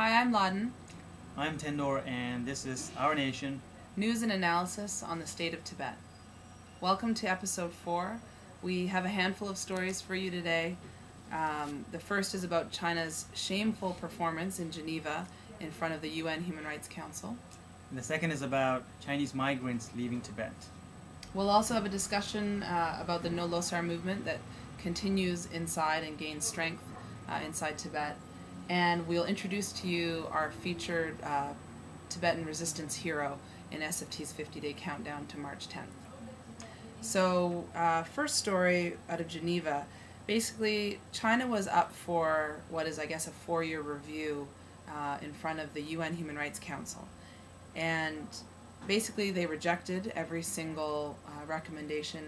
Hi, I'm Lhadon. I'm Tendor, and this is Our Nation. News and analysis on the state of Tibet. Welcome to episode 4. We have a handful of stories for you today. The first is about China's shameful performance in Geneva in front of the UN Human Rights Council. And the second is about Chinese migrants leaving Tibet. We'll also have a discussion about the No Losar movement that continues inside and gains strength inside Tibet. And we'll introduce to you our featured Tibetan resistance hero in SFT's 50-day countdown to March 10th. So, first story out of Geneva. Basically, China was up for what is, I guess, a 4-year review in front of the UN Human Rights Council. And basically, they rejected every single recommendation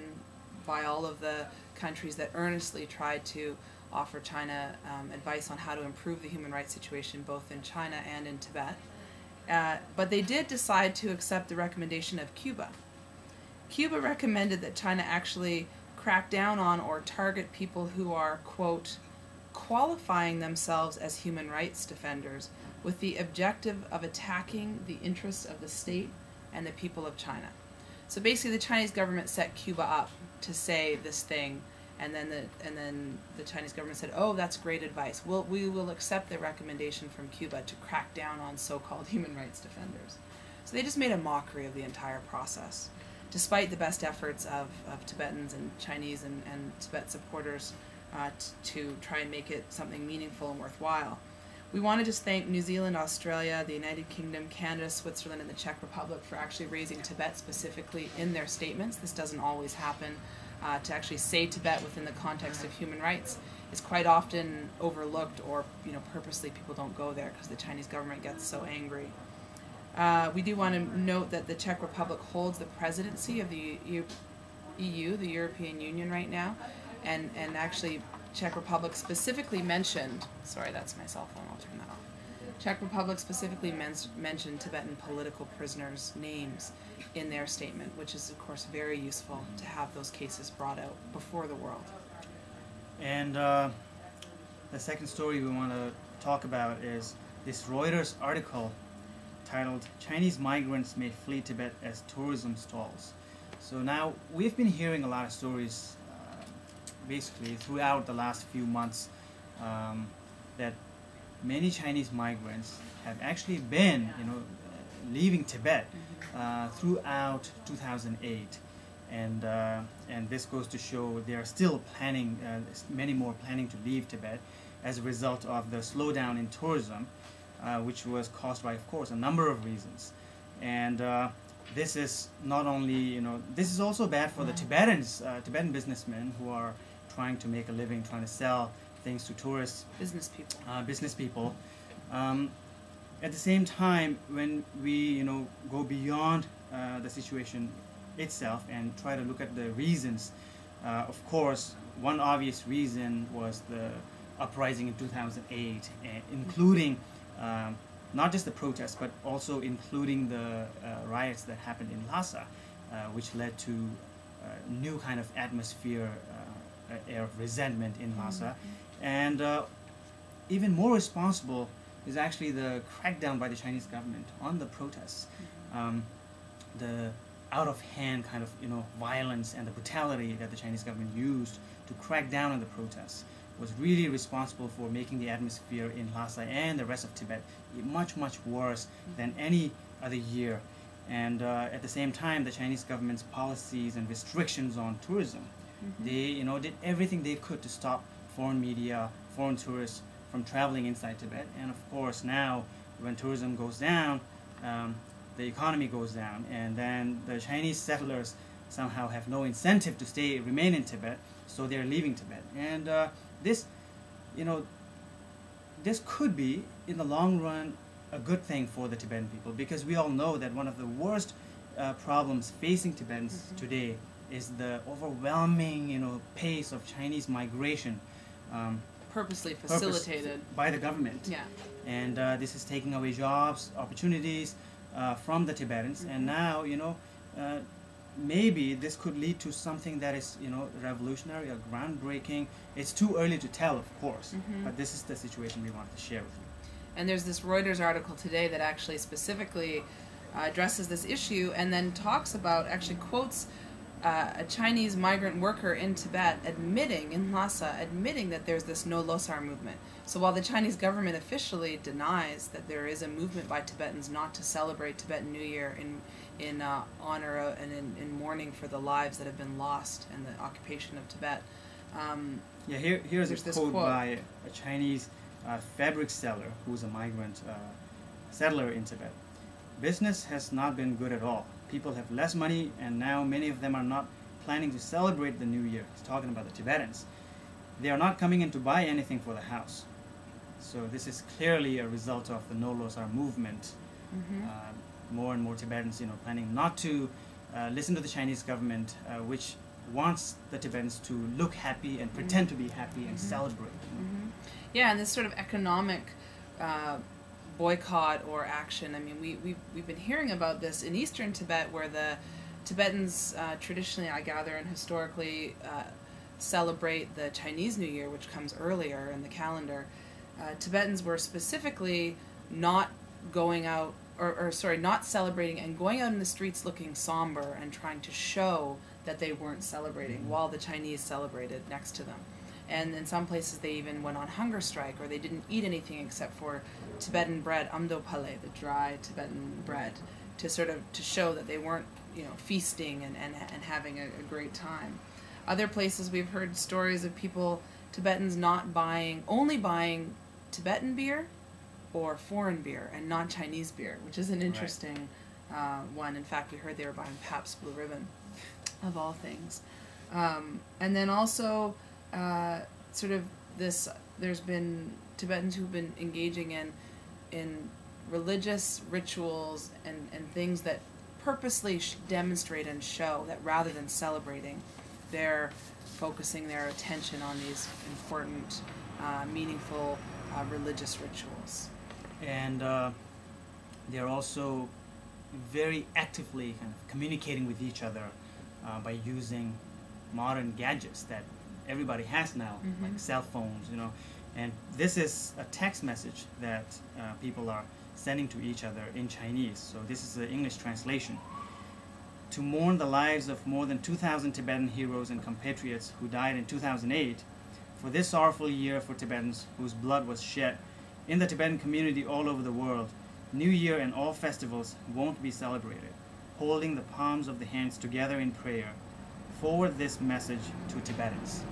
by all of the countries that earnestly tried to offer China advice on how to improve the human rights situation both in China and in Tibet. But they did decide to accept the recommendation of Cuba. Cuba recommended that China actually crack down on or target people who are, quote, qualifying themselves as human rights defenders with the objective of attacking the interests of the state and the people of China. So basically the Chinese government set Cuba up to say this thing, and then the Chinese government said, oh, that's great advice. We will accept the recommendation from Cuba to crack down on so-called human rights defenders. So they just made a mockery of the entire process, despite the best efforts of Tibetans and Chinese and Tibet supporters to try and make it something meaningful and worthwhile. We want to just thank New Zealand, Australia, the United Kingdom, Canada, Switzerland, and the Czech Republic for actually raising Tibet specifically in their statements. This doesn't always happen. To actually say Tibet within the context of human rights is quite often overlooked, or purposely people don't go there because the Chinese government gets so angry. We do want to note that the Czech Republic holds the presidency of the EU, the European Union, right now, and actually Czech Republic specifically mentioned, sorry, that's my cell phone, I'll turn that off. Czech Republic specifically mentioned Tibetan political prisoners' names in their statement, which is of course very useful to have those cases brought out before the world. And the second story we want to talk about is this Reuters article titled "Chinese Migrants May Flee Tibet as Tourism Stalls." So now we've been hearing a lot of stories basically throughout the last few months that many Chinese migrants have actually been, leaving Tibet throughout 2008, and this goes to show they are still planning, many more planning to leave Tibet as a result of the slowdown in tourism, which was caused by, of course, a number of reasons. And this is not only, this is also bad for the Tibetans, Tibetan businessmen who are trying to make a living, trying to sell things to tourists, business people. At the same time, when we go beyond the situation itself and try to look at the reasons, of course, one obvious reason was the uprising in 2008, including not just the protests, but also including the riots that happened in Lhasa, which led to a new kind of atmosphere, air of resentment in Lhasa. And even more responsible is actually the crackdown by the Chinese government on the protests. The out-of-hand kind of violence and the brutality that the Chinese government used to crack down on the protests was really responsible for making the atmosphere in Lhasa and the rest of Tibet much, much worse than any other year. And at the same time, the Chinese government's policies and restrictions on tourism, they did everything they could to stop foreign media, foreign tourists from traveling inside Tibet. And of course now, when tourism goes down, the economy goes down, and then the Chinese settlers somehow have no incentive to remain in Tibet, so they're leaving Tibet. And this could be, in the long run, a good thing for the Tibetan people, because we all know that one of the worst problems facing Tibetans today is the overwhelming, pace of Chinese migration, Purposely facilitated by the government. Yeah. And this is taking away jobs, opportunities from the Tibetans. And now, maybe this could lead to something that is, revolutionary or groundbreaking. It's too early to tell, of course, but this is the situation we wanted to share with you. And there's this Reuters article today that actually specifically addresses this issue and then talks about, actually quotes a Chinese migrant worker in Tibet in Lhasa, admitting that there's this no Losar movement. So while the Chinese government officially denies that there is a movement by Tibetans not to celebrate Tibetan New Year in honor of, and in mourning for the lives that have been lost in the occupation of Tibet. Here's a quote by a Chinese fabric seller who's a migrant settler in Tibet. Business has not been good at all. People have less money, and now many of them are not planning to celebrate the New Year. He's talking about the Tibetans. They are not coming in to buy anything for the house. So this is clearly a result of the No Losar movement. More and more Tibetans, planning not to listen to the Chinese government, which wants the Tibetans to look happy and pretend to be happy and celebrate. Yeah, and this sort of economic boycott or action. I mean, we've been hearing about this in eastern Tibet, where the Tibetans traditionally, I gather, and historically celebrate the Chinese New Year, which comes earlier in the calendar. Tibetans were specifically not going out, not celebrating and going out in the streets looking somber and trying to show that they weren't celebrating while the Chinese celebrated next to them. And in some places they even went on hunger strike, or they didn't eat anything except for Tibetan bread, amdo pale, the dry Tibetan bread, to show that they weren't, feasting and having a great time. Other places we've heard stories of Tibetans only buying Tibetan beer or foreign beer and not Chinese beer, which is an interesting one. In fact, we heard they were buying Pabst Blue Ribbon, of all things. And then also there's been Tibetans who've been engaging in religious rituals and things that purposely demonstrate and show that rather than celebrating, they're focusing their attention on these important, meaningful religious rituals. And they're also very actively kind of communicating with each other by using modern gadgets that everybody has now, like cell phones, and this is a text message that people are sending to each other in Chinese. So this is the English translation. To mourn the lives of more than 2,000 Tibetan heroes and compatriots who died in 2008, for this sorrowful year for Tibetans whose blood was shed in the Tibetan community all over the world, New Year and all festivals won't be celebrated. Holding the palms of the hands together in prayer, forward this message to Tibetans.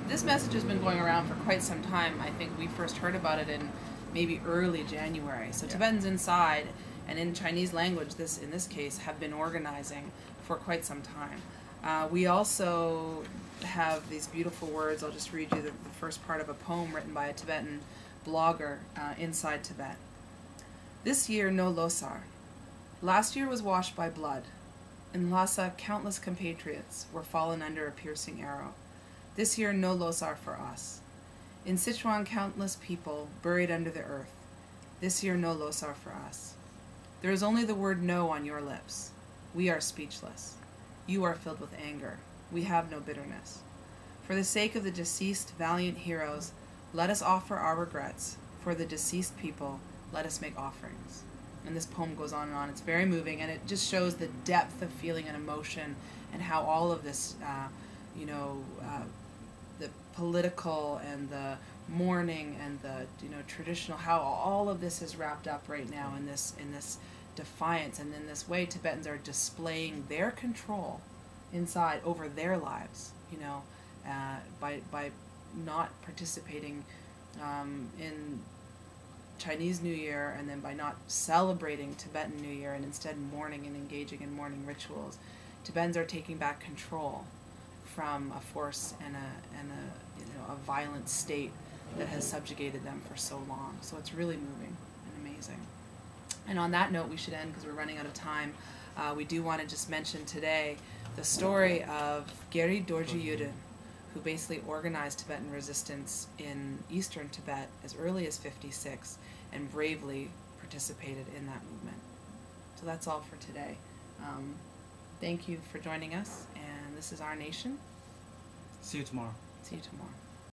This message has been going around for quite some time. I think we first heard about it in maybe early January. So Tibetans inside and in Chinese language, in this case, have been organizing for quite some time. We also have these beautiful words. I'll just read you the first part of a poem written by a Tibetan blogger inside Tibet. This year, no Losar. Last year was washed by blood. In Lhasa, countless compatriots were fallen under a piercing arrow. This year, no Losar for us. In Sichuan, countless people buried under the earth. This year, no Losar for us. There is only the word no on your lips. We are speechless. You are filled with anger. We have no bitterness. For the sake of the deceased valiant heroes, let us offer our regrets. For the deceased people, let us make offerings. And this poem goes on and on. It's very moving, and it just shows the depth of feeling and emotion and how all of this, the political and the mourning and the traditional, how all of this is wrapped up right now in this defiance, and in this way Tibetans are displaying their control inside over their lives, by not participating in Chinese New Year, and then by not celebrating Tibetan New Year and instead mourning and engaging in mourning rituals. Tibetans are taking back control from a force and a violent state that has subjugated them for so long. So it's really moving and amazing. And on that note, we should end because we're running out of time. We do want to just mention today the story of Geri Dorji Yudin, who basically organized Tibetan resistance in eastern Tibet as early as '56 and bravely participated in that movement. So that's all for today. Thank you for joining us, and this is Our Nation. See you tomorrow. See you tomorrow.